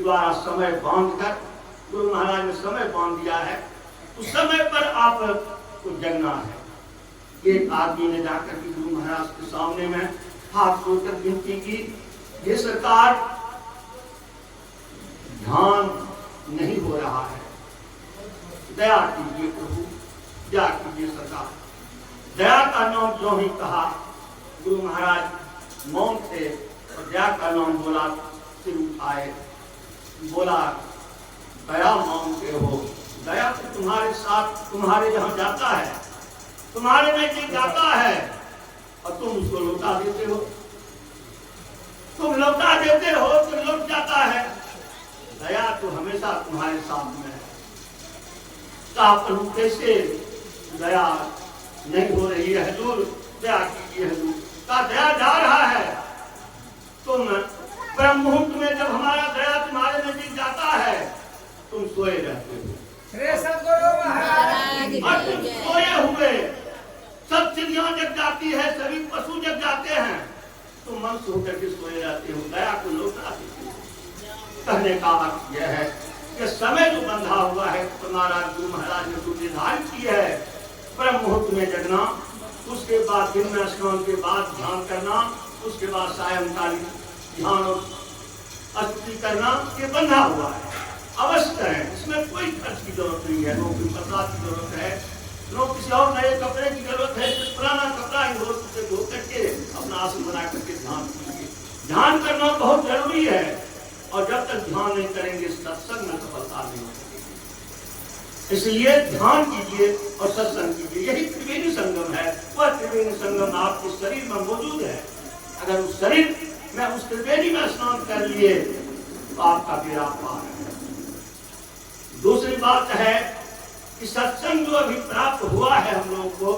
द्वारा समय बांधकर गुरु महाराज ने समय बांध दिया है, उस समय पर आपको जगना है। एक आदमी ने जाकर के गुरु महाराज के सामने में हाथ जोड़कर विनती की, ये सरकार ध्यान नहीं हो रहा है, दया कीजिए प्रभु, दया कीजिए सरकार। दया का नाम जो ही कहा, गुरु महाराज मौन थे और दया का नाम बोला, सिर उठाए, बोला दया मांगते हो, दया तो तुम्हारे साथ, तुम्हारे जहां जाता है, तुम्हारे में जाता है और तुम उसको लौटा देते हो, तुम लौटा देते हो तो लौट जाता है। दया तो हमेशा तुम्हारे साथ में है। कहा प्रभु कैसे दया नहीं हो रही है हुजूर, दया कीजिए हुजूर। कहा दया जा रहा है, तुम ब्रह्म मुहूर्त में जब हमारा दया तुम्हारे नजदीक जाता है, तुम सोए रहते हो। और तुम सोए हुए, सब चिड़िया जग जाती है, सभी पशु जग जाते हैं, तुम मन सो करके सोए रहते हो, दया को लौटा देते हो। कहने का अर्थ यह है कि समय जो बंधा हुआ है, तुम्हारा गुरु महाराज ने जो निर्धारित की है, ब्रह्म मुहूर्त में जगना, उसके बाद दिन में स्नान के बाद ध्यान करना, उसके बाद सायंकालीन ध्यान और स्तुति करना, ये बंधा हुआ है। अवश्य करें, इसमें कोई खर्च की जरूरत नहीं है, न कोई प्रसाद की जरूरत है, न किसी और नए कपड़े की जरूरत है। पुराना कपड़ा ही रोज से धो करके अपना आसन बना करके ध्यान कीजिए। ध्यान करना बहुत जरूरी है, और जब तक ध्यान नहीं करेंगे सत्संग में सफलता नहीं होगी। इसलिए ध्यान कीजिए और सत्संग कीजिए, यही त्रिवेणी संगम है। वह त्रिवेणी संगम आपके शरीर में मौजूद है। अगर उस शरीर में उस त्रिवेणी में स्नान कर लिए तो आपका बेड़ा पार है। दूसरी बात है कि सत्संग जो अभी प्राप्त हुआ है हम लोगों को,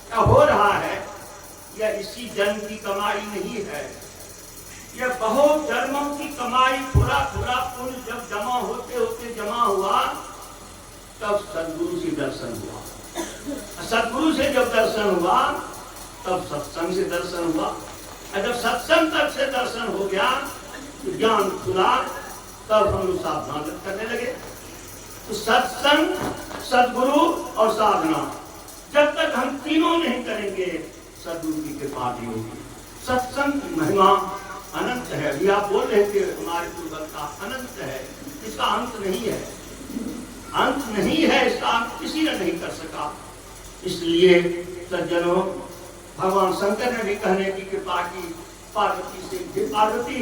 क्या हो रहा है, यह इसी जन्म की कमाई नहीं है, यह बहुत जन्मों की कमाई। थोड़ा थोड़ा पुण्य जब जमा होते होते जमा हुआ, तब सदगुरु से दर्शन हुआ। सदगुरु से जब दर्शन हुआ, तब सत्संग से दर्शन हुआ। और जब सत्संग तक से दर्शन हो गया, तो ज्ञान खुला, तब हम लोग साधना करने लगे। तो सत्संग, सदगुरु और साधना, जब तक हम तीनों नहीं करेंगे, सदगुरु की कृपा नहीं होगी। सत्संग की महिमा अनंत है। अभी आप बोल रहे थे हमारे पूर्वज का अनंत है, इसका अंत नहीं है, अंत नहीं है, इसका अंत किसी ने नहीं कर सका। इसलिए सज्जनों, भगवान शंकर ने भी कहने की कृपा की पार्वती से, हे पार्वती,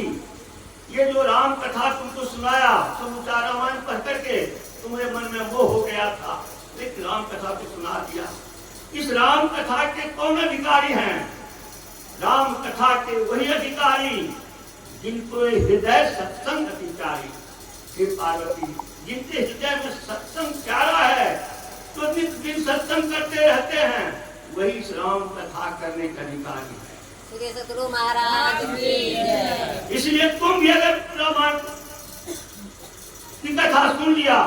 ये जो राम कथा तुमको सुनाया, समूचा रामायण पढ़ करके तुम्हारे मन में मोह हो गया था, लेकिन राम कथा को सुना दिया। इस राम कथा के कौन अधिकारी हैं? राम कथा के वही अधिकारी जिनको हृदय सत्संग अधिकारी। हे पार्वती, जिनके हृदय में सत्संग प्यारा है, तो नित दिन सत्संग करते रहते हैं, वही इस राम कथा करने का अधिकारी है। सतगुरु महाराज की। इसलिए तुम भी अगर रामायण की कथा सुन लिया,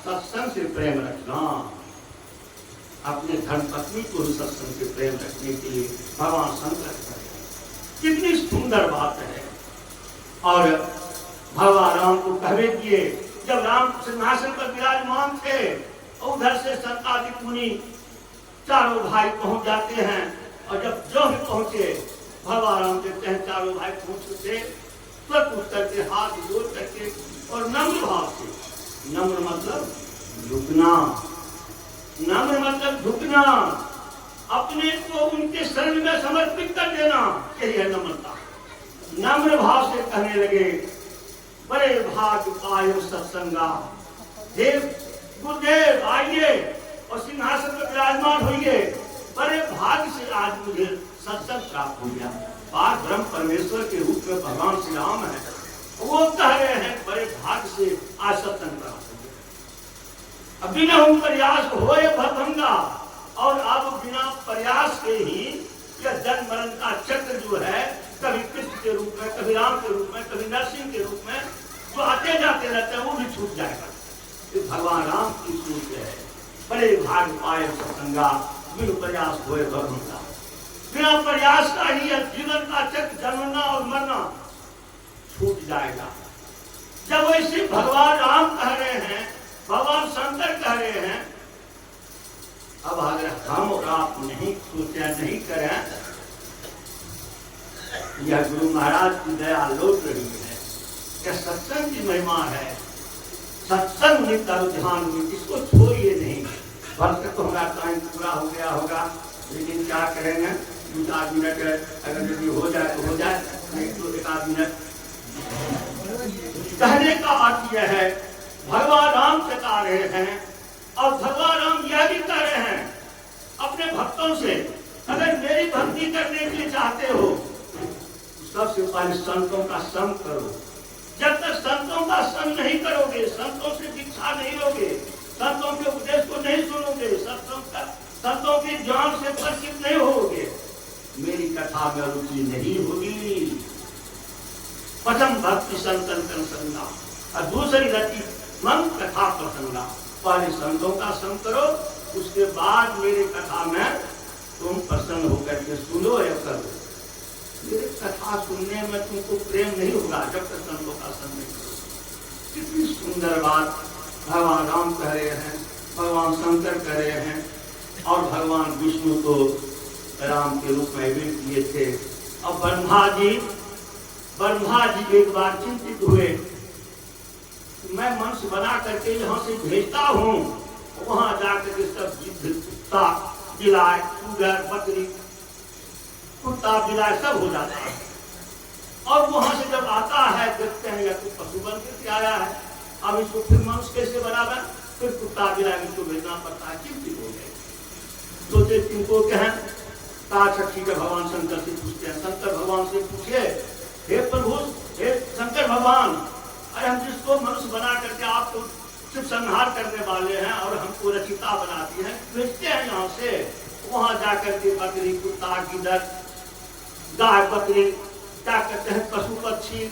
सत्संग से प्रेम रखना। अपने धर्म पत्नी को सत्संग से प्रेम रखने के लिए भगवान शंकर करें, कितनी सुंदर बात है। और भगवान राम को कहवे किए, जब राम सिंहासन पर विराजमान थे, उधर से सनकादिक मुनि चारों भाई पहुंच जाते हैं। और जब जो भी पहुंचे, भगवान राम देखते हैं चारों भाई पहुंचते, तुरंत उठ करके हाथ जोड़ करके और नम्र भाव से, नम्र मतलब झुकना, नम्र मतलब झुकना, अपने को उनके शरण में समर्पित कर देना, यही है नम्रता। नम्र भाव से कहने लगे, बड़े भाग्य पायो सत्संगा, देव गुरुदेव आइए और सिंहासन पर विराजमान होइए। बड़े भाग्य से आज मुझे सत्संग प्राप्त हो गया। पार ब्रह्म परमेश्वर के रूप में भगवान श्री राम है, वो कह रहे हैं बड़े भाग्य से आज सत्संग प्राप्त हो गया। अब बिना हम प्रयास होए भवभंगा, और अब बिना प्रयास के ही यह जन्म मरण का चक्र जो है, कभी कृष्ण के रूप में, कभी राम के रूप में, कभी नरसिंह के रूप में जो आते जाते रहते हैं, वो भी छूट जाएगा। ये भगवान राम की सूच है, बड़े भाग पाए सत्संगा, बिना प्रयास होए भवभंगा। बिना प्रयास का ही जीवन का चक्र, जन्मना और मरना छूट जाएगा। जब वो वैसे भगवान राम कह रहे हैं, भगवान शंकर कह रहे हैं। अब अगर हम और आप नहीं सोचे, नहीं करें, यह गुरु महाराज की दया लौट रही है। यह सत्संग की महिमा है। सत्संग में का रुझान में इसको छोड़िए नहीं। वक्त तो हमारा टाइम पूरा हो गया होगा, लेकिन क्या करेंगे, 2-4 मिनट अगर यदि हो जाए तो हो जाए, नहीं तो 1-8 मिनट। कहने का अर्थ यह है, भगवान राम बता रहे हैं और भगवान राम यह भी कह रहे हैं अपने भक्तों से, अगर मेरी भक्ति करने के लिए चाहते हो, सबसे पहले संतों का संग करो। जब तक संतों का संग नहीं करोगे, संतों से दीक्षा नहीं लोगे, संतों के उपदेश को नहीं सुनोगे, संतों के ज्ञान से परिचित नहीं होगे, मेरी कथा में रुचि नहीं होगी। प्रथम भक्ति संतन संगा और दूसरी रति मन कथा प्रसंगा। पहले संतों का संग करो, उसके बाद मेरे कथा में तुम प्रसन्न होकर के सुनो या करो। मेरे कथा सुनने में तुमको प्रेम नहीं होगा जब तक संतों का संग नहीं करो। कितनी सुंदर बात भगवान राम कह रहे हैं, भगवान शंकर कह रहे हैं, और भगवान विष्णु तो राम के रूप में भी किए थे। अब ब्रह्मा जी एक बार चिंतित हुए, मैं मनुष्य बना करके यहाँ से भेजता हूँ, वहां जाकर के सब कुत्ता बिलाए, सुगर, बकरी, कुत्ता बिलाए सब हो जाता है। और वहां से जब आता है देखते हैं या तो पशु बन करके आया है, अब इसको फिर मनुष्य कैसे बनावे, फिर कुत्ता बिलाए इसको भेजना पड़ता है। चिंतित हो गए, सोचे किनको कहें, ठीक है भगवान शंकर से पूछते हैं। शंकर भगवान से पूछे, हे प्रभु, हे शंकर भगवान, अरे हम जिसको मनुष्य बना करके आपको सिर्फ संहार करने वाले हैं और हमको रचिता बनाती हैं, भेजते हैं यहाँ से, वहां जाकर के बकरी, कुत्ता, गिद्ध, गाय, बकरी, क्या कहते हैं, पशु पक्षी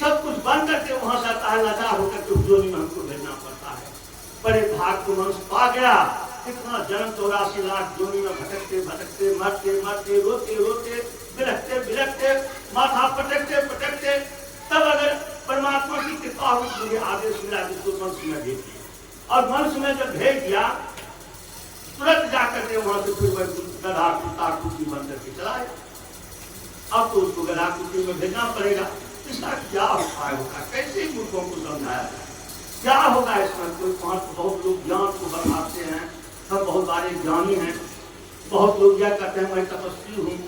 सब कुछ बन करके वहां से आता है, लाचार होकर के जोनी में हमको भेजना पड़ता है। बड़े भाग को मनुष्य पा गया, कितना जन्म 84 लाख जोनी में भटकते भटकते, मरते मरते, रोते रोते, बिलखते बिलखते, माथा पटकते पटकते, तब अगर परमात्मा की कृपा हो मुझे आदेश मिला जिसको मनुष्य में भेज दिया। और मनुष्य में जब भेज दिया, तुरंत जाकर के वहां से फिर वह गधा, कुत्ता, कुत्ती बन करके चला गया। अब तो उसको गधा कुत्ती में भेजना पड़ेगा। इसका क्या उपाय होगा, कैसे मूर्खों को समझाया जाए, क्या होगा इसमें? कोई बहुत लोग ज्ञान को बढ़ाते हैं, सब बहुत सारे ज्ञानी हैं, बहुत लोग यह कहते हैं मैं तपस्वी हूँ।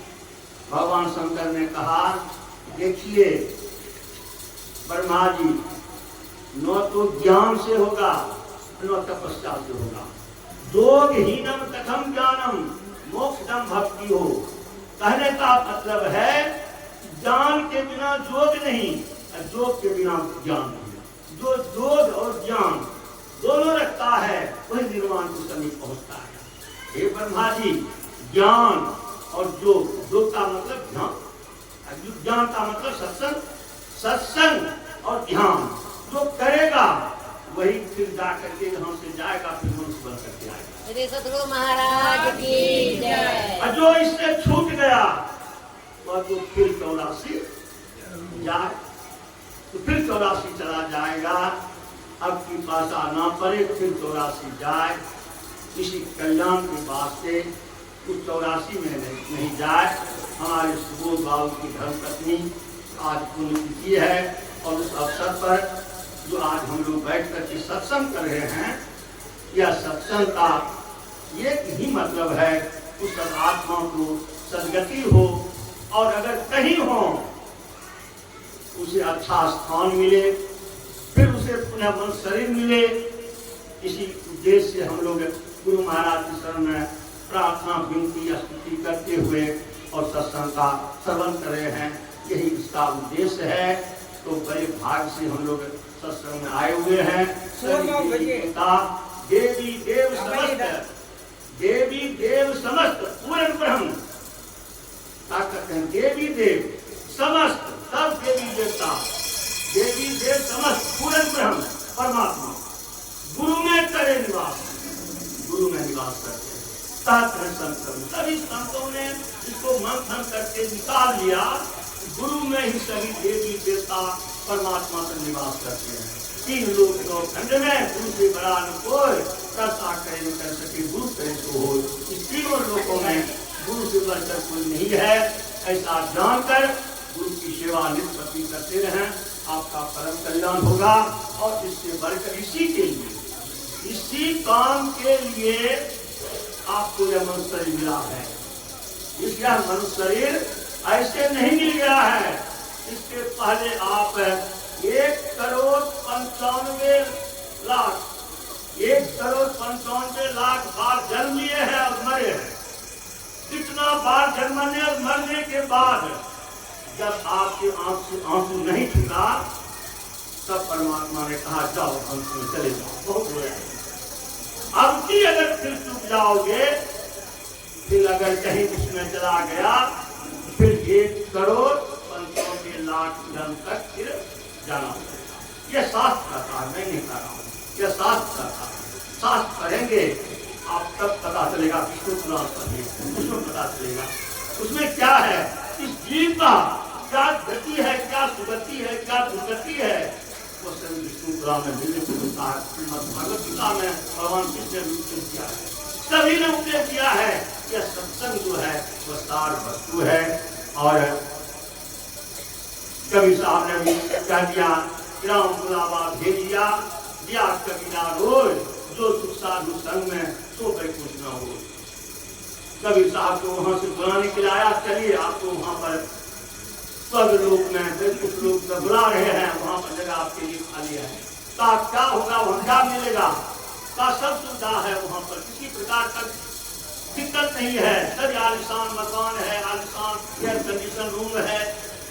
भगवान शंकर ने कहा, देखिए ब्रह्मा जी, न तो ज्ञान से होगा न तपस्या से होगा। योगहीनम कथम ज्ञानम मोक्षदम भक्ति हो। कहने का मतलब है ज्ञान के बिना योग नहीं, योग के बिना ज्ञान नहीं। जो योग और ज्ञान दोनों रखता है वही निर्वाण को समीप पहुंचता है। हे ब्रह्मा जी, ज्ञान और योग का मतलब ध्यान, ज्ञान का मतलब सत्संग, सत्संग और ध्यान जो करेगा वही फिर जाकर के यहाँ से जाएगा, फिर मनुष्य बन करके आएगा। श्री सतगुरु महाराज की जय। और जो इससे छूट गया वह तो फिर 84 जाए, तो फिर 84 चला जाएगा। अब की भाषा ना पड़े, फिर 84 जाए। इसी कल्याण के वास्ते उस 84 में नहीं जाए। हमारे सुबोध बाबू की धर्मपत्नी आज पुण्यतिथि है, और उस अवसर पर जो आज हम लोग बैठ करके सत्संग कर रहे हैं, यह सत्संग का एक ही मतलब है उस आत्मा को सदगति हो, और अगर कहीं हो उसे अच्छा स्थान मिले, फिर उसे पुनः मन शरीर मिले। इसी उद्देश्य से हम लोग गुरु महाराज के शरण में प्रार्थना, विनती, स्तुति करते हुए और सत्संग का श्रवण कर रहे हैं। यही इसका उद्देश्य है। तो बड़े भाग से हम लोग सत्संग में आए हुए हैं। देवी देव समस्त, देवी देव समस्त पूर्ण ब्रह्म, क्या कहते हैं, देवी देव समस्त, सब देवी देवता, देवी देव समस्त पूर्ण ब्रह्म परमात्मा गुरु में करे निवास, गुरु में निवास करते हैं। सभी संतों ने इसको मंथन करके निकाल लिया, गुरु में ही सभी देवी देवता परमात्मा से निवास करते हैं। तीन लोग दो खंड में गुरु से बड़ा न कोई, करता करे कर सके गुरु करे तो हो। इस तीनों लोगों में गुरु से बढ़कर कोई नहीं है, ऐसा जानकर गुरु की सेवा निष्पत्ति करते रहें, आपका परम कल्याण होगा। और इससे बढ़कर इसी के लिए, इसी काम के लिए आपको यह मनुष्य शरीर मिला है। इसका मनुष्य शरीर ऐसे नहीं मिल गया है। इसके पहले आप 1,95,00,000 1,95,00,000 बार जन्म लिए हैं और मरे हैं। इतना बार जन्मने और मरने के बाद जब आपके आंख से आंसू नहीं छूटा, तब परमात्मा ने कहा जाओ अंत में चले जाओ। बहुत रोया। अब की अगर फिर चुप जाओगे, फिर अगर कहीं उसमें चला गया, फिर 1,95,00,000 जन्म तक फिर जाना पड़ेगा। यह शास्त्र का था, मैं नहीं कर रहा हूँ, यह शास्त्र का था। शास्त्र करेंगे आप तब पता चलेगा, विष्णु पुराण पढ़िए उसमें पता चलेगा उसमें क्या है, इस जीव का क्या गति है, क्या सुगति है, क्या दुर्गति है, वो सभी विष्णु पुराण में मिलने को मिलता है। भगवत गीता में भगवान कृष्ण ने उपदेश किया है, सभी ने उपदेश किया है। यह सत्संग जो है वह सार वस्तु है। और कवि साहब ने भी कह दिया, राम बुलावा भेजिया दिया कबीरा रोज, जो सुख साधु संग में सो कुछ न हो। कबीर साहब को वहां से बुलाने के लिए आया, चलिए आपको वहां पर स्वर्ग लोक में कुछ लोग बुला रहे हैं, वहां पर जगह आपके लिए खाली है। का क्या होगा, वहां क्या मिलेगा, का सब सुविधा है, वहां पर किसी प्रकार का दिक्कत नहीं है। सब आलिशान मकान है, आलिशान एयर कंडीशन रूम है,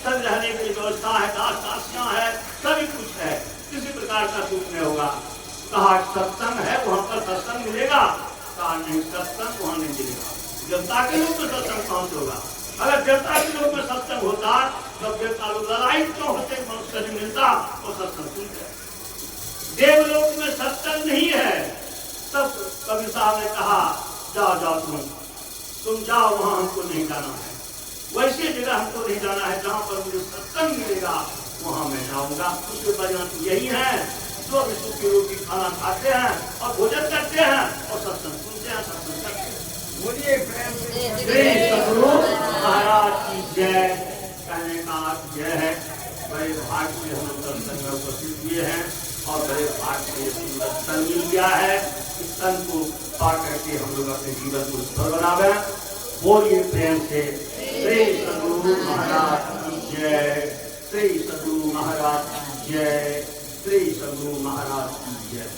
सब रहने की व्यवस्था है, दास दासियां है, सभी कुछ है, किसी प्रकार का दुख नहीं होगा। कहा सत्संग है, वहां पर सत्संग मिलेगा, कहा नहीं सत्संग वहां नहीं मिलेगा। देवता के लोग में सत्संग कहां से होगा? अगर देवता के लोग में सत्संग होता तब देवता लोग लड़ाई क्यों होते, मनुष्य नहीं मिलता और सत्संग सुनते। देवलोक में सत्संग नहीं है। तब कबीर साहब ने कहा जाओ जाओ तुम जाओ, वहां हमको नहीं जाना है, वैसे जगह हमको नहीं जाना है जहां पर मुझे सत्संग मिलेगा, वहां मैं जाऊंगा। उसके परिणाम तो यही है, जो विष्णु की रोटी खाना खाते हैं और भोजन करते हैं और सत्संग सुनते हैं, सत्संग करते हैं। बोलिए प्रेम से श्री सद्गुरु महाराज की जय। कहने का अर्थ यह है, बड़े भाग से हम लोग सत्संग में उपस्थित हुए हैं और बड़े भाग से सुंदर तन मिल गया है। इस तन को पा करके हम लोग अपने जीवन को सफल बनावे। बोलिए प्रेम से श्री सद्गुरु महाराज की जय, श्री सद्गुरु महाराज की जय, श्री सद्गुरु महाराज की जय।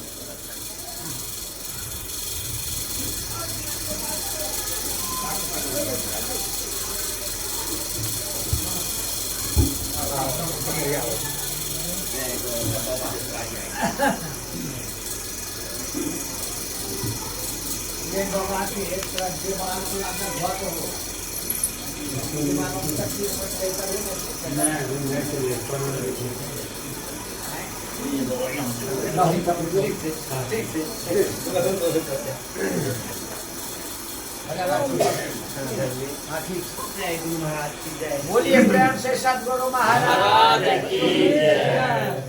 बोलिए प्रेम से सद्गुरु महाराज की जय।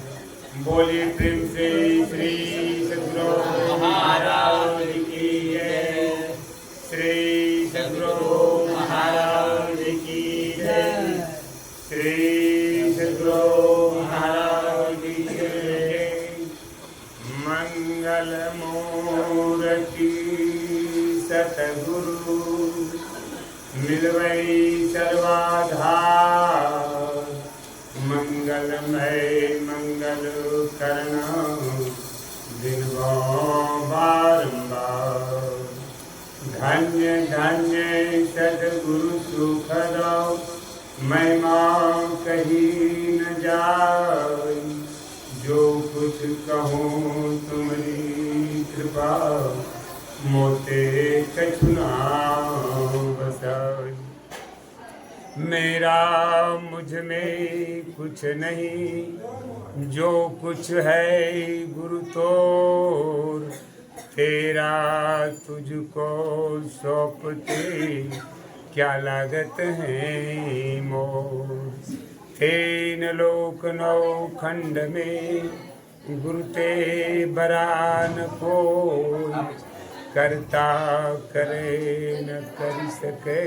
बोलिए प्रेम से श्री सद्गुरु महाराज की जय, श्री सद्गुरु महाराज की जय, श्री सद्गुरु महाराज की जय। मंगल मूर्ति सतगुरु मिलवई सर्वाधार, मंगलमय मंगल करना दिन बारंबार। धन्य धन्य सद्गुरु सुख दो, महिमा कही न जाय। जो कुछ कहूँ तुम्हारी कृपा, मोते कछु ना बसाई। मेरा मुझ में कुछ नहीं, जो कुछ है गुरु तोर। तेरा तुझको सौंपते क्या लागत है मोर। तेन लोक नौ खंड में गुरु ते बरान कोई, करता करे न कर सके